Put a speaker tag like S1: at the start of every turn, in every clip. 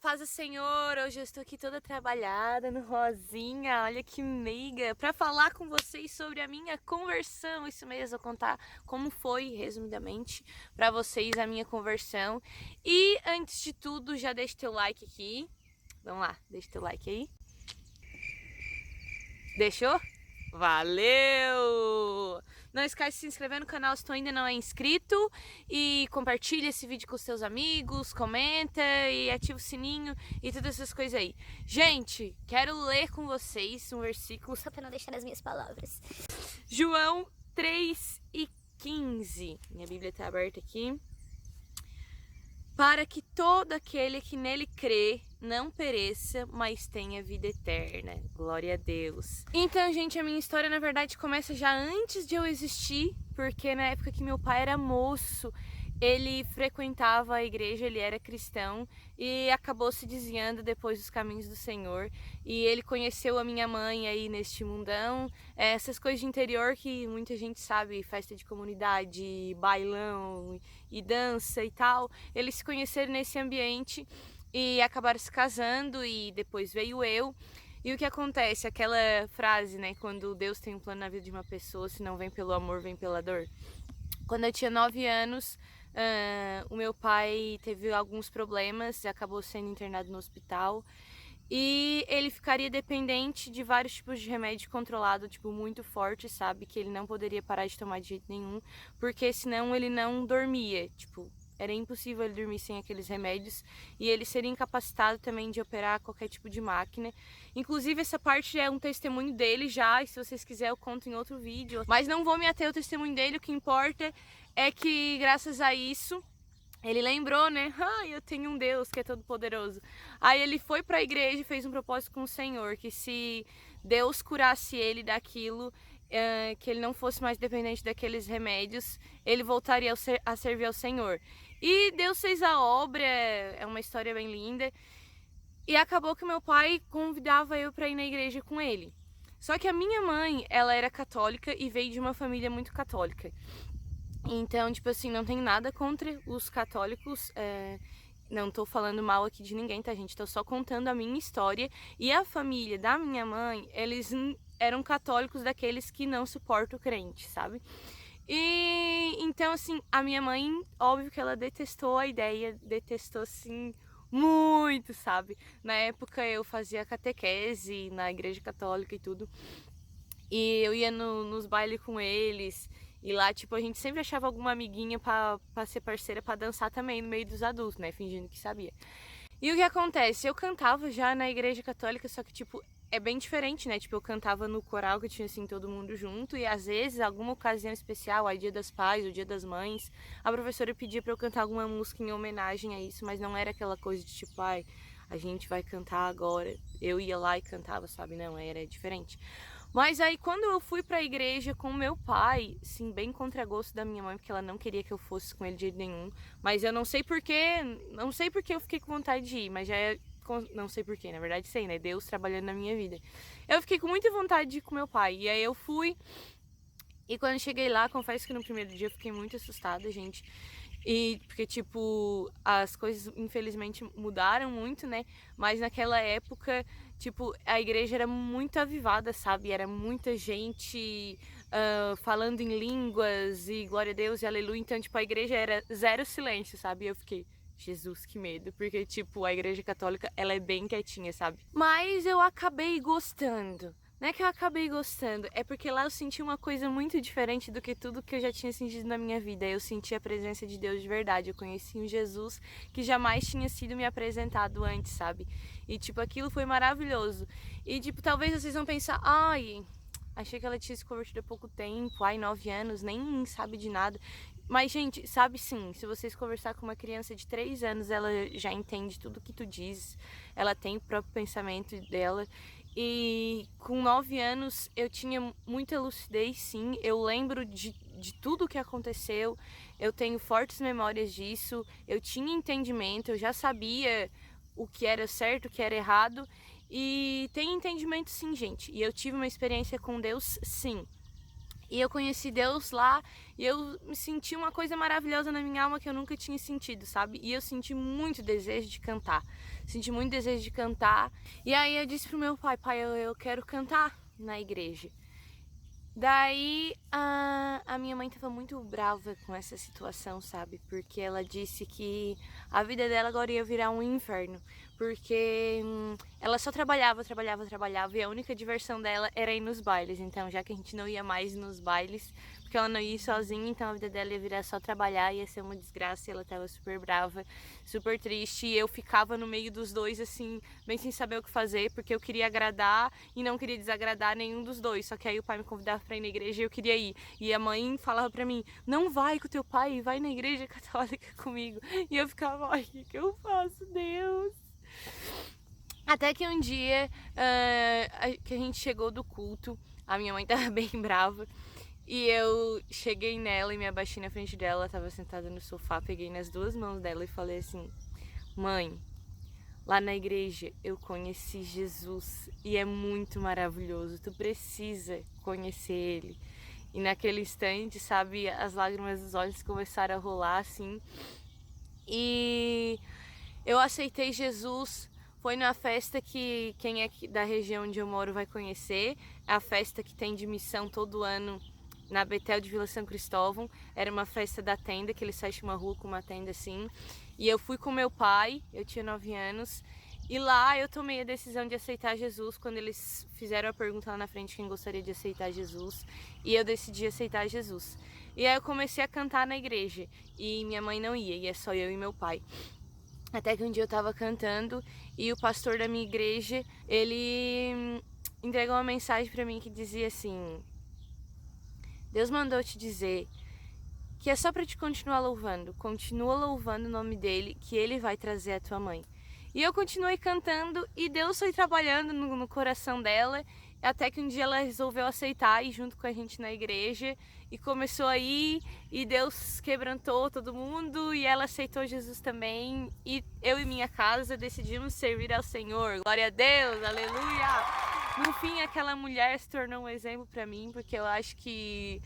S1: paz do Senhor! Hoje eu estou aqui toda trabalhada no rosinha, olha que meiga, para falar com vocês sobre a minha conversão. Isso mesmo, vou contar como foi, resumidamente, para vocês a minha conversão. E antes de tudo, já deixa teu like aqui. Vamos lá, deixa teu like aí. Deixou? Valeu! Não esquece de se inscrever no canal se tu ainda não é inscrito e compartilha esse vídeo com os seus amigos, comenta e ativa o sininho e todas essas coisas aí. Gente, quero ler com vocês um versículo
S2: Só para não deixar as minhas palavras.
S1: João 3:15. Minha Bíblia está aberta aqui. Para que todo aquele que nele crê não pereça, mas tenha vida eterna. Glória a Deus. Então, gente, a minha história, na verdade, começa já antes de eu existir, porque na época que meu pai era moço, ele frequentava a igreja, ele era cristão e acabou se desviando depois dos caminhos do Senhor. E ele conheceu a minha mãe aí neste mundão, essas coisas de interior que muita gente sabe, festa de comunidade, bailão e dança e tal. Eles se conheceram nesse ambiente e acabaram se casando e depois veio eu. E o que acontece? Aquela frase, né? Quando Deus tem um plano na vida de uma pessoa, se não vem pelo amor, vem pela dor. Quando eu tinha 9 anos, o meu pai teve alguns problemas e acabou sendo internado no hospital. E ele ficaria dependente de vários tipos de remédio controlado, tipo, muito forte, sabe? Que ele não poderia parar de tomar de jeito nenhum, porque senão ele não dormia, tipo... Era impossível ele dormir sem aqueles remédios e ele seria incapacitado também de operar qualquer tipo de máquina. Inclusive, essa parte é um testemunho dele já, e se vocês quiserem eu conto em outro vídeo. Mas não vou me ater ao testemunho dele, o que importa é que, graças a isso, ele lembrou, né? Eu tenho um Deus que é todo poderoso. Aí ele foi para a igreja e fez um propósito com o Senhor, que se Deus curasse ele daquilo, que ele não fosse mais dependente daqueles remédios, ele voltaria a servir ao Senhor. E Deus fez a obra, é uma história bem linda. E acabou que meu pai convidava eu para ir na igreja com ele. Só que a minha mãe, ela era católica e veio de uma família muito católica. Então, tipo assim, não tenho nada contra os católicos, não tô falando mal aqui de ninguém, tá, gente? Tô só contando a minha história. E a família da minha mãe, eles eram católicos daqueles que não suportam o crente, sabe? E então, assim, a minha mãe, óbvio que ela detestou a ideia, detestou, assim, muito, sabe? Na época eu fazia catequese na igreja católica e tudo. E eu ia nos bailes com eles. E lá, tipo, a gente sempre achava alguma amiguinha pra ser parceira pra dançar também no meio dos adultos, né? Fingindo que sabia. E o que acontece? Eu cantava já na igreja católica, só que, tipo, é bem diferente, né? Tipo, eu cantava no coral que tinha, assim, todo mundo junto. E às vezes, alguma ocasião especial, aí Dia das Pais, o Dia das Mães, a professora pedia pra eu cantar alguma música em homenagem a isso. Mas não era aquela coisa de, tipo, ai, a gente vai cantar agora. Eu ia lá e cantava, sabe? Não, era diferente. Mas aí quando eu fui pra igreja com meu pai, sim, bem contra gosto da minha mãe, porque ela não queria que eu fosse com ele de jeito nenhum. Mas eu não sei porquê, não sei porque eu fiquei com vontade de ir, mas já é... Não sei porquê, na verdade sei, né? Deus trabalhando na minha vida. Eu fiquei com muita vontade de ir com meu pai, e aí eu fui. E quando eu cheguei lá, confesso que no primeiro dia eu fiquei muito assustada, gente. E porque, tipo, as coisas infelizmente mudaram muito, né? Mas naquela época, tipo, a igreja era muito avivada, sabe? Era muita gente falando em línguas e glória a Deus e aleluia. Então, tipo, a igreja era zero silêncio, sabe? E eu fiquei, Jesus, que medo. Porque, tipo, a igreja católica, ela é bem quietinha, sabe? Mas eu acabei gostando. Não é que eu acabei gostando, é porque lá eu senti uma coisa muito diferente do que tudo que eu já tinha sentido na minha vida. Eu senti a presença de Deus de verdade, eu conheci um Jesus que jamais tinha sido me apresentado antes, sabe? E tipo, aquilo foi maravilhoso. E tipo, talvez vocês vão pensar, ai, achei que ela tinha se convertido há pouco tempo, ai, 9 anos, nem sabe de nada. Mas, gente, sabe sim, se vocês conversar com uma criança de 3 anos, ela já entende tudo que tu diz, ela tem o próprio pensamento dela. E com 9 anos eu tinha muita lucidez, sim. Eu lembro de tudo o que aconteceu, eu tenho fortes memórias disso, eu tinha entendimento, eu já sabia o que era certo, o que era errado. E tem entendimento sim, gente. E eu tive uma experiência com Deus, sim. E eu conheci Deus lá e eu senti uma coisa maravilhosa na minha alma que eu nunca tinha sentido, sabe? E eu senti muito desejo de cantar. Senti muito desejo de cantar. E aí eu disse pro meu pai, eu quero cantar na igreja. Daí a minha mãe tava muito brava com essa situação, sabe? Porque ela disse que a vida dela agora ia virar um inferno. Porque ela só trabalhava e a única diversão dela era ir nos bailes. Então, já que a gente não ia mais nos bailes, porque ela não ia ir sozinha, então a vida dela ia virar só trabalhar, ia ser uma desgraça. E ela tava super brava, super triste. E eu ficava no meio dos dois, assim, bem sem saber o que fazer, porque eu queria agradar e não queria desagradar nenhum dos dois. Só que aí o pai me convidava pra ir na igreja e eu queria ir. E a mãe falava pra mim, não vai com o teu pai, vai na igreja católica comigo. E eu ficava, ai, o que eu faço, Deus? Até que um dia que a gente chegou do culto, a minha mãe tava bem brava. E eu cheguei nela e me abaixei na frente dela, ela tava sentada no sofá, peguei nas duas mãos dela e falei assim, mãe, lá na igreja eu conheci Jesus e é muito maravilhoso, tu precisa conhecer ele. E naquele instante, sabe, as lágrimas dos olhos começaram a rolar assim. E eu aceitei Jesus, foi numa festa que quem é da região onde eu moro vai conhecer, é a festa que tem de missão todo ano na Betel de Vila São Cristóvão. Era uma festa da tenda, que eles fecham uma rua com uma tenda assim. E eu fui com meu pai, eu tinha 9 anos, e lá eu tomei a decisão de aceitar Jesus, quando eles fizeram a pergunta lá na frente quem gostaria de aceitar Jesus, e eu decidi aceitar Jesus. E aí eu comecei a cantar na igreja, e minha mãe não ia, e é só eu e meu pai. Até que um dia eu tava cantando e o pastor da minha igreja, ele entregou uma mensagem pra mim que dizia assim, Deus mandou te dizer que é só pra te continuar louvando. Continua louvando o nome dele, que ele vai trazer a tua mãe. E eu continuei cantando e Deus foi trabalhando no coração dela, até que um dia ela resolveu aceitar ir junto com a gente na igreja e começou a ir, e Deus quebrantou todo mundo e ela aceitou Jesus também, e eu e minha casa decidimos servir ao Senhor. Glória a Deus, aleluia! No fim, aquela mulher se tornou um exemplo para mim, porque eu acho que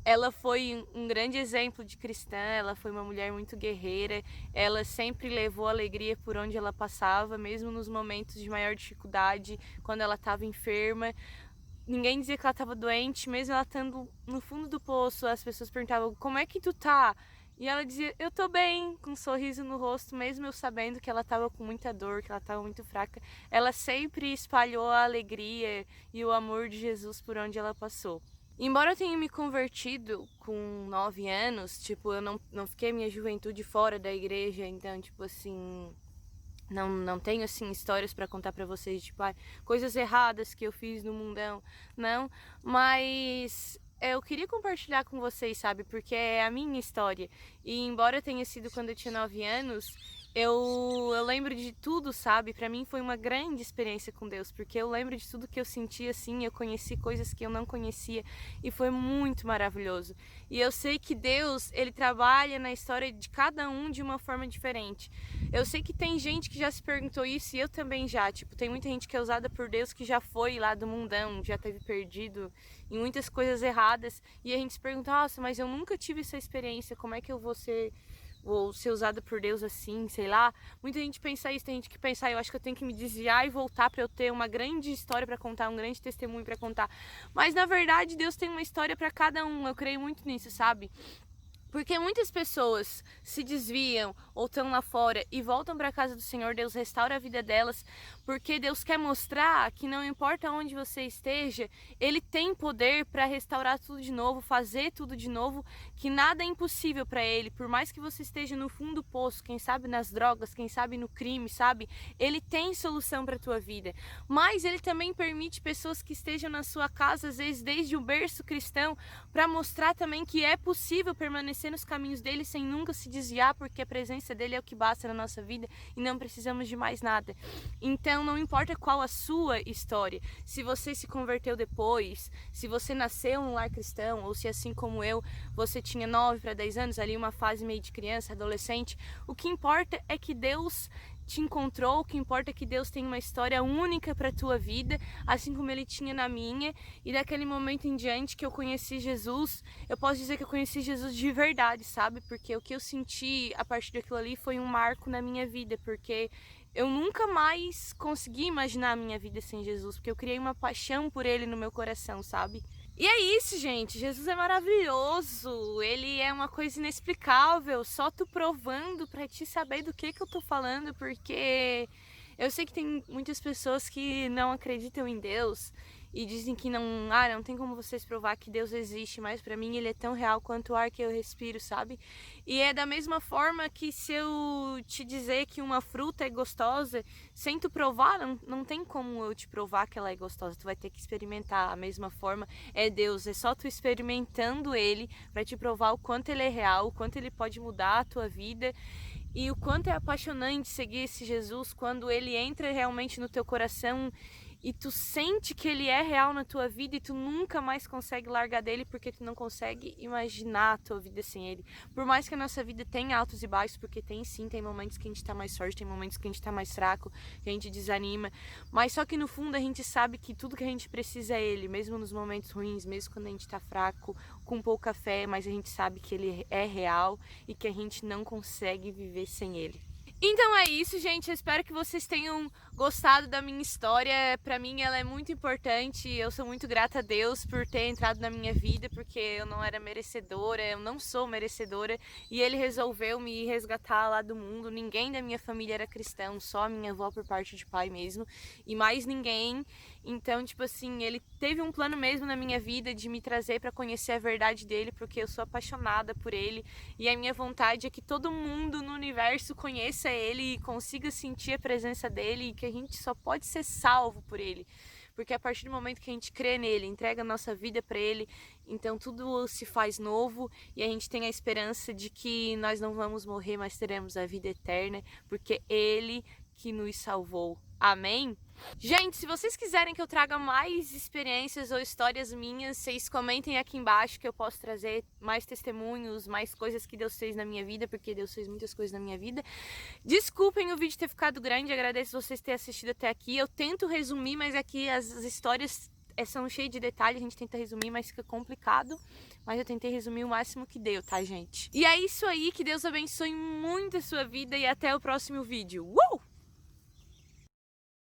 S1: ela foi um grande exemplo de cristã, ela foi uma mulher muito guerreira, ela sempre levou alegria por onde ela passava, mesmo nos momentos de maior dificuldade, quando ela estava enferma. Ninguém dizia que ela estava doente, mesmo ela estando no fundo do poço, as pessoas perguntavam, como é que tu tá? E ela dizia, eu tô bem, com um sorriso no rosto, mesmo eu sabendo que ela estava com muita dor, que ela estava muito fraca. Ela sempre espalhou a alegria e o amor de Jesus por onde ela passou. Embora eu tenha me convertido com 9 anos, tipo, eu não fiquei minha juventude fora da igreja, então, tipo assim, não tenho, assim, histórias pra contar pra vocês, tipo, coisas erradas que eu fiz no mundão, não, mas eu queria compartilhar com vocês, sabe, porque é a minha história, e embora tenha sido quando eu tinha 9 anos, eu lembro de tudo, sabe? Pra mim foi uma grande experiência com Deus, porque eu lembro de tudo que eu senti assim, eu conheci coisas que eu não conhecia e foi muito maravilhoso. E eu sei que Deus, ele trabalha na história de cada um de uma forma diferente. Eu sei que tem gente que já se perguntou isso e eu também já, tipo, tem muita gente que é usada por Deus que já foi lá do mundão, já teve perdido em muitas coisas erradas, e a gente se pergunta, nossa, mas eu nunca tive essa experiência, como é que eu vou ser usada por Deus assim, sei lá. Muita gente pensa isso, tem gente que pensa, eu acho que eu tenho que me desviar e voltar para eu ter uma grande história para contar, um grande testemunho para contar. Mas na verdade Deus tem uma história para cada um, eu creio muito nisso, sabe? Porque muitas pessoas se desviam ou estão lá fora e voltam para a casa do Senhor, Deus restaura a vida delas, porque Deus quer mostrar que não importa onde você esteja, Ele tem poder para restaurar tudo de novo, fazer tudo de novo, que nada é impossível para Ele, por mais que você esteja no fundo do poço, quem sabe nas drogas, quem sabe no crime, sabe? Ele tem solução para a tua vida, mas Ele também permite pessoas que estejam na sua casa, às vezes desde o berço cristão, para mostrar também que é possível permanecer nos caminhos dele sem nunca se desviar, porque a presença dele é o que basta na nossa vida e não precisamos de mais nada. Então não importa qual a sua história, se você se converteu depois, se você nasceu num lar cristão, ou se assim como eu, você tinha 9 para 10 anos, ali uma fase meio de criança, adolescente, o que importa é que Deus te encontrou, o que importa é que Deus tem uma história única para tua vida, assim como Ele tinha na minha. E daquele momento em diante que eu conheci Jesus, eu posso dizer que eu conheci Jesus de verdade, sabe? Porque o que eu senti a partir daquilo ali foi um marco na minha vida, porque eu nunca mais consegui imaginar a minha vida sem Jesus, porque eu criei uma paixão por Ele no meu coração, sabe? E é isso, gente. Jesus é maravilhoso. Ele é uma coisa inexplicável. Só tu provando pra te saber do que eu tô falando, porque eu sei que tem muitas pessoas que não acreditam em Deus e dizem que não tem como vocês provar que Deus existe, mas pra mim ele é tão real quanto o ar que eu respiro, sabe? E é da mesma forma que se eu te dizer que uma fruta é gostosa, sem tu provar, não tem como eu te provar que ela é gostosa, tu vai ter que experimentar. A mesma forma é Deus, é só tu experimentando ele pra te provar o quanto ele é real, o quanto ele pode mudar a tua vida. E o quanto é apaixonante seguir esse Jesus quando ele entra realmente no teu coração e tu sente que ele é real na tua vida e tu nunca mais consegue largar dele porque tu não consegue imaginar a tua vida sem ele. Por mais que a nossa vida tenha altos e baixos, porque tem sim, tem momentos que a gente tá mais forte, tem momentos que a gente tá mais fraco, que a gente desanima, mas só que no fundo a gente sabe que tudo que a gente precisa é ele, mesmo nos momentos ruins, mesmo quando a gente tá fraco, com pouca fé, mas a gente sabe que ele é real e que a gente não consegue viver sem ele. Então é isso, gente. Eu espero que vocês tenham gostado da minha história. Pra mim ela é muito importante. Eu sou muito grata a Deus por ter entrado na minha vida, porque eu não era merecedora, eu não sou merecedora, e Ele resolveu me resgatar lá do mundo. Ninguém da minha família era cristão, só a minha avó por parte de pai mesmo, e mais ninguém. Então, tipo assim, Ele teve um plano mesmo na minha vida de me trazer pra conhecer a verdade dele, porque eu sou apaixonada por Ele, e a minha vontade é que todo mundo no universo conheça Ele e consiga sentir a presença dele, e que a gente só pode ser salvo por Ele, porque a partir do momento que a gente crê nele, entrega a nossa vida para Ele, então tudo se faz novo e a gente tem a esperança de que nós não vamos morrer, mas teremos a vida eterna, porque Ele que nos salvou. Amém? Gente, se vocês quiserem que eu traga mais experiências ou histórias minhas, vocês comentem aqui embaixo que eu posso trazer mais testemunhos, mais coisas que Deus fez na minha vida, porque Deus fez muitas coisas na minha vida. Desculpem o vídeo ter ficado grande, agradeço vocês terem assistido até aqui. Eu tento resumir, mas aqui as histórias são cheias de detalhes, a gente tenta resumir, mas fica complicado. Mas eu tentei resumir o máximo que deu, tá, gente? E é isso aí, que Deus abençoe muito a sua vida e até o próximo vídeo.